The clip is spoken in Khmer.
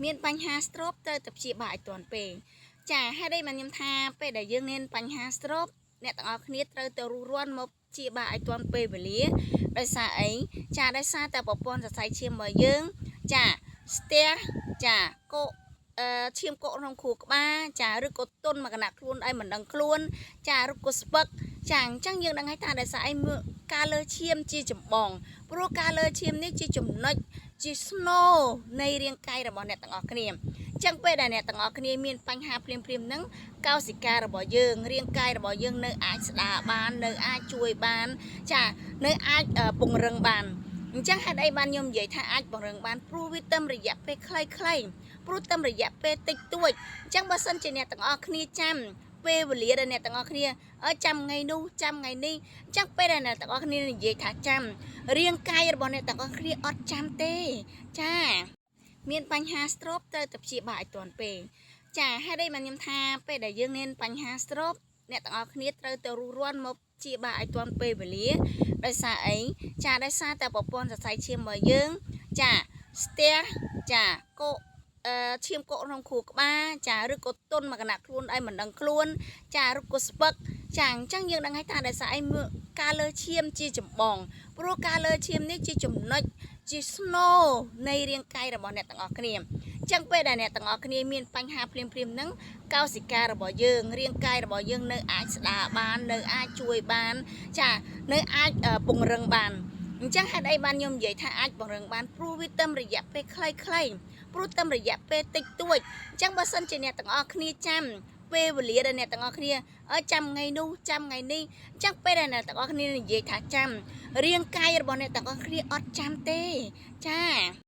មានបញ្ហាស្រូបត្រូវតែព្យាបាលឲ្យទាន់ពេលចាហើយđâyបានខ្ញុំថាពេលដែលយើងមានបញ្ហាស្រូបអ្នកទាំងអស់គ្នាត្រូវទៅរុះរាន់មកព្យាបាលឲ្យទាន់ពេលវេលាដោយសារអីចាដោយសារតែប្រព័ន្ធសរសៃឈាមរបស់យើងចាស្ទះចាកកឈាមកកក្នុងខួរក្បាលចាឬក៏ទន់មកកណៈខ្លួនអីមិនដឹងខ្លួនចាឬក៏ស្ពឹកចាអញ្ចឹងយើងដឹងហើយថាដោយសារអីការលើឈាមជាចម្បងព្រោះការលើឈាមនេះជាចំណុចជាស្នូលនៃរាងកាយរបស់អ្នកទាំងអស់គ្នាអញ្ចឹងពេលដែលអ្នកទាំងអស់គ្នាមានបញ្ហាភ្លាមហ្នឹងកោសិការបស់យើងរាងកាយរបស់យើងនៅអាចស្ដារបាននៅអាចជួយបានចានៅអាចពង្រឹងបានអញ្ចឹងហេតុអីបានខ្ញុំនិយាយថាអាចពង្រឹងបានព្រោះវាតាមរយៈពេលខ្លីៗព្រោះតាមរយៈពេលតិចតួចអញ្ចឹងបើសិនជាអ្នកទាំងអស់គ្នាចាំពេលវេលាដែលអ្នកទាំងអស់គ្នាចាំថ្ងៃនោះចាំថ្ងៃនេះអញ្ចឹងពេលដែលអ្នកទាំងអស់គ្នានិយាយថាចាំរាងកាយរបស់អ្នកទាំងអស់គ្នាអត់ចាំទេចាមានបញ្ហាស្រូបត្រូវតែព្យាបាលឲ្យទាន់ពេលចាហើយđâyបានខ្ញុំថាពេលដែលយើងមានបញ្ហាស្រូបអ្នកទាំងអស់គ្នាត្រូវទៅរុះរាន់មកព្យាបាលឲ្យទាន់ពេលវេលាដោយសារអីចាដោយសារតែប្រព័ន្ធសរសៃឈាមរបស់យើងចាស្ទះចាកកឈាមកកក្នុងខួរក្បាលចាឬក៏ទន់មកកណៈខ្លួនអីមិនដឹងខ្លួនចាឬក៏ស្ពឹកចាអញ្ចឹងយើងដឹងហើយថាដោយសារអីការលើឈាមជាចម្បងព្រោះការលើឈាមនេះជាចំណុចជាស្នូលនៃរាងកាយរបស់អ្នកទាំងអស់គ្នាអញ្ចឹងពេលដែលអ្នកទាំងអស់គ្នាមានបញ្ហាភ្លាមហ្នឹងកោសិការបស់យើងរាងកាយរបស់យើងនៅអាចស្ដារបាននៅអាចជួយបានចានៅអាចពង្រឹងបានអញ្ចឹងហេតុអីបានខ្ញុំនិយាយថាអាចពង្រឹងបានព្រោះវាតាមរយៈពេលខ្លីៗព្រោះតាមរយៈពេលតិចតួចអញ្ចឹងបើសិនជាអ្នកទាំងអស់គ្នាចាំពេលវេលាដែលអ្នកទាំងអស់គ្នាចាំថ្ងៃនោះចាំថ្ងៃនេះអញ្ចឹងពេលដែលអ្នកទាំងអស់គ្នានិយាយថាចាំរាងកាយរបស់អ្នកទាំងអស់គ្នាអត់ចាំទេចា